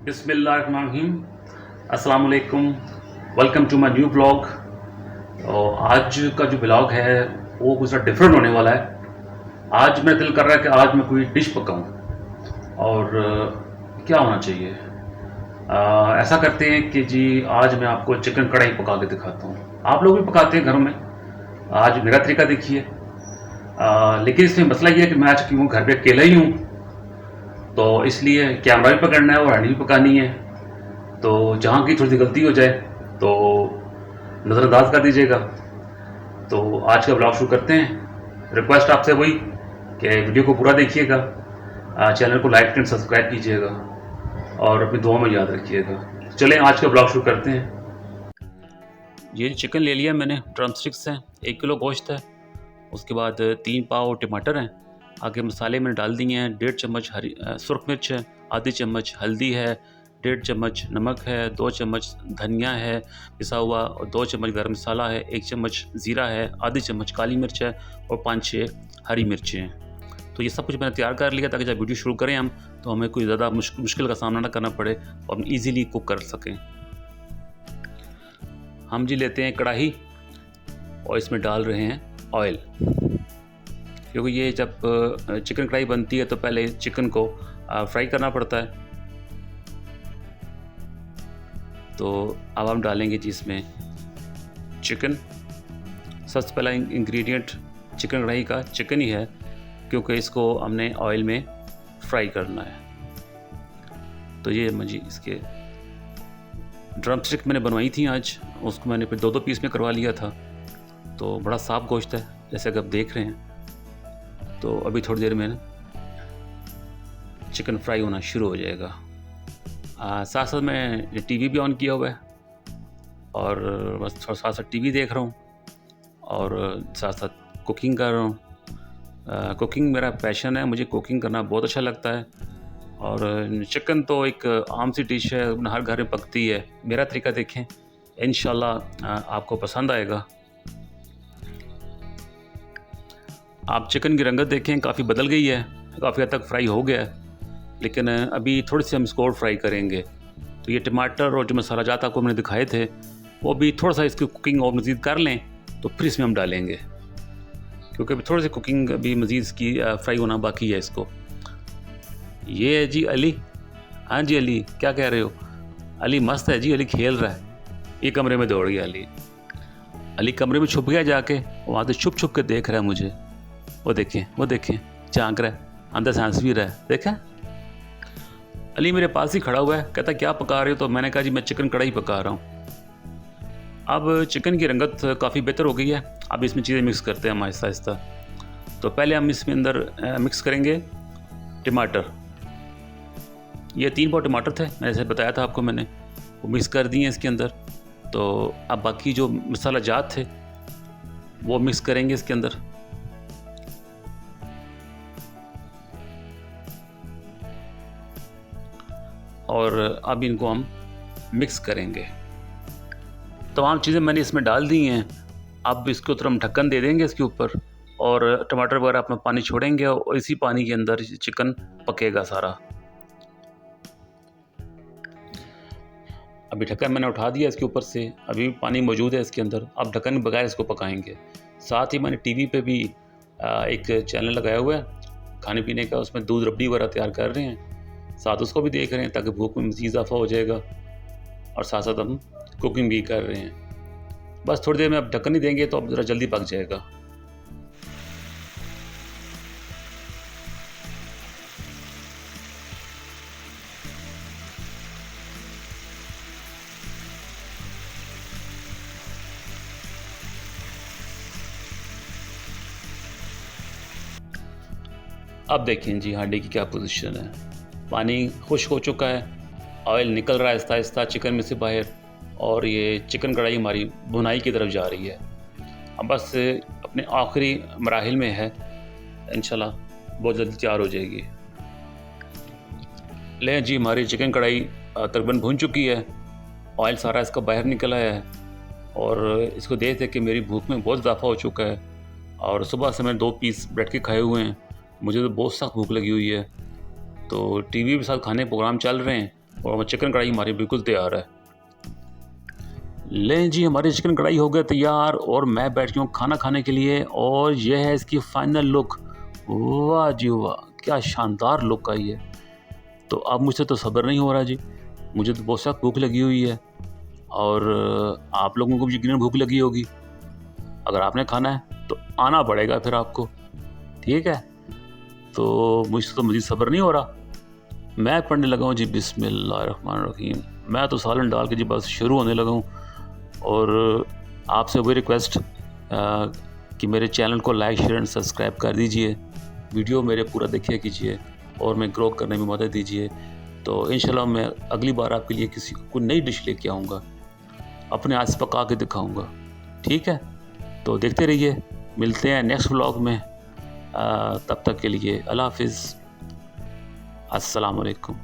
बिस्मिल्लाहिर्रहमानिर्रहीम। अस्सलाम वालेकुम। Welcome to my new blog. और आज का जो ब्लॉग है वो कुछ डिफरेंट होने वाला है। आज मेरा दिल कर रहा है कि आज मैं कोई डिश पकाऊं। और क्या होना चाहिए, ऐसा करते हैं कि जी आज मैं आपको चिकन कढ़ाई पका के दिखाता हूँ। आप लोग भी पकाते हैं घरों में, आज मेरा तरीका देखिए। लेकिन इसमें मसला ये है कि मैं आज क्यों घर पे अकेला ही हूँ, तो इसलिए कैमरा भी पकड़ना है और हांडी भी पकानी है। तो जहाँ की थोड़ी सी गलती हो जाए तो नज़रअंदाज कर दीजिएगा। तो आज का ब्लॉग शुरू करते हैं। रिक्वेस्ट आपसे वही कि वीडियो को पूरा देखिएगा, चैनल को लाइक एंड सब्सक्राइब कीजिएगा और अपनी दुआ में याद रखिएगा। चलें आज का ब्लॉग शुरू करते हैं। ये चिकन ले लिया मैंने, ड्रम स्टिक्स हैं, 1 किलो गोश्त है। उसके बाद 3 पाव टमाटर हैं। आगे मसाले मैंने डाल दिए हैं। 1.5 चम्मच सुरख मिर्च है, आधी चम्मच हल्दी है, 1.5 चम्मच नमक है, 2 चम्मच धनिया है पिसा हुआ, और 2 चम्मच गरम मसाला है, 1 चम्मच ज़ीरा है, आधी चम्मच काली मिर्च है और 5-6 हरी मिर्चें हैं। तो ये सब कुछ मैंने तैयार कर लिया ताकि जब वीडियो शुरू करें हम तो हमें कोई ज़्यादा मुश्किल का सामना ना करना पड़े और हम ईज़िली कुक कर सकें। हम जी लेते हैं कढ़ाई और इसमें डाल रहे हैं ऑयल, क्योंकि ये जब चिकन कढ़ाई बनती है तो पहले चिकन को फ्राई करना पड़ता है। तो अब हम डालेंगे जी इसमें चिकन। सबसे पहला इंग्रेडिएंट चिकन कढ़ाई का चिकन ही है, क्योंकि इसको हमने ऑयल में फ्राई करना है। तो ये मुझे इसके ड्रम स्टिक मैंने बनवाई थी आज, उसको मैंने फिर 2-2 पीस में करवा लिया था। तो बड़ा साफ गोश्त है जैसे कि आप देख रहे हैं। तो अभी थोड़ी देर में चिकन फ्राई होना शुरू हो जाएगा। साथ साथ मैं टीवी भी ऑन किया हुआ है और बस थोड़ा साथ साथ टीवी देख रहा हूँ और साथ साथ कुकिंग कर रहा हूँ। कुकिंग मेरा पैशन है, मुझे कुकिंग करना बहुत अच्छा लगता है। और चिकन तो एक आम सी डिश है, हर घर में पकती है। मेरा तरीका देखें, इंशाल्लाह आपको पसंद आएगा। आप चिकन की रंगत देखें, काफ़ी बदल गई है, काफ़ी हद तक फ्राई हो गया है, लेकिन अभी थोड़ी सी हम इसको और फ्राई करेंगे। तो ये टमाटर और जो मसाला जात आपको मैंने दिखाए थे वो भी थोड़ा सा इसकी कुकिंग और मज़ीद कर लें तो फिर इसमें हम डालेंगे, क्योंकि अभी थोड़ी सी कुकिंग अभी मज़ीद इसकी फ्राई होना बाकी है इसको। ये है जी अली। हाँ जी अली, क्या कह रहे हो? अली मस्त है जी, अली खेल रहा है। ये कमरे में दौड़ गया अली। अली कमरे में छुप गया जाके, वहाँ से छुप छुप के देख रहा है मुझे। वो देखें झांक रहा है, अंदर से हंस भी रहा है। देखा, अली मेरे पास ही खड़ा हुआ है, कहता क्या पका रहे हो? तो मैंने कहा जी मैं चिकन कढ़ाई पका रहा हूँ। अब चिकन की रंगत काफ़ी बेहतर हो गई है। अब इसमें चीज़ें मिक्स करते हैं हम आहिस्ता आहिस्ता। तो पहले हम इसमें अंदर मिक्स करेंगे टमाटर। ये 3 पाव टमाटर थे, मैंने जैसे बताया था आपको, मैंने वो मिक्स कर दिए इसके अंदर। तो अब बाकी जो मसाला जात थे वो मिक्स करेंगे इसके अंदर। और अब इनको हम मिक्स करेंगे। तमाम चीज़ें मैंने इसमें डाल दी हैं। अब इसके ऊपर हम ढक्कन दे देंगे इसके ऊपर, और टमाटर वगैरह अपना पानी छोड़ेंगे और इसी पानी के अंदर चिकन पकेगा सारा। अभी ढक्कन मैंने उठा दिया इसके ऊपर से, अभी पानी मौजूद है इसके अंदर। अब ढक्कन के बगैर इसको पकाएंगे। साथ ही मैंने टीवी पे भी एक चैनल लगाया हुआ है खाने पीने का, उसमें दूध रबड़ी वगैरह तैयार कर रहे हैं, साथ उसको भी देख रहे हैं ताकि भूख में मज़ीद इजाफा हो जाएगा। और साथ साथ हम कुकिंग भी कर रहे हैं। बस थोड़ी देर में अब ढक्कन नहीं देंगे तो अब ज़रा जल्दी पक जाएगा। अब देखें जी हांडी की क्या पोजीशन है। पानी खुश्क हो चुका है, ऑयल निकल रहा है आहिस्ता आहिस्ता चिकन में से बाहर, और ये चिकन कढ़ाई हमारी भुनाई की तरफ जा रही है। अब बस अपने आखिरी मराहिल में है, इंशाल्लाह बहुत जल्दी तैयार हो जाएगी। लें जी हमारी चिकन कढ़ाई तकरीबन भुन चुकी है, ऑयल सारा इसका बाहर निकल आया है, और इसको देख देख के मेरी भूख में बहुत इजाफा हो चुका है। और सुबह से मैंने 2 पीस ब्रेड के खाए हुए हैं, मुझे तो बहुत सख्त भूख लगी हुई है। तो टीवी के साथ खाने प्रोग्राम चल रहे हैं और चिकन कढ़ाई हमारी बिल्कुल तैयार है। लें जी, हमारी चिकन कढ़ाई हो गया तैयार और मैं बैठ गया हूँ खाना खाने के लिए। और यह है इसकी फाइनल लुक। वाह जी वाह, क्या शानदार लुक आई है। तो अब मुझसे तो सब्र नहीं हो रहा जी, मुझे तो बहुत सख्त भूख लगी हुई है और आप लोगों को भी यकीनन भूख लगी होगी। अगर आपने खाना है तो आना पड़ेगा फिर आपको, ठीक है। तो मुझसे तो मज़ीद सब्र नहीं हो रहा, मैं पढ़ने लगा हूँ जी बिस्मिल्लाहिर्रहमानिर्रहीम। मैं तो सालन डाल के जी बस शुरू होने लगा हूँ। और आपसे वही रिक्वेस्ट कि मेरे चैनल को लाइक शेयर एंड सब्सक्राइब कर दीजिए, वीडियो मेरे पूरा देखिए कीजिए और मैं ग्रो करने में मदद दीजिए। तो इंशाल्लाह मैं अगली बार आपके लिए किसी कोई नई डिश लेके आऊँगा, अपने हाथ से पका के दिखाऊँगा, ठीक है। तो देखते रहिए, मिलते हैं नेक्स्ट व्लॉग में। तब तक के लिए अल्लाह हाफिज़, अस्सलाम वालेकुम।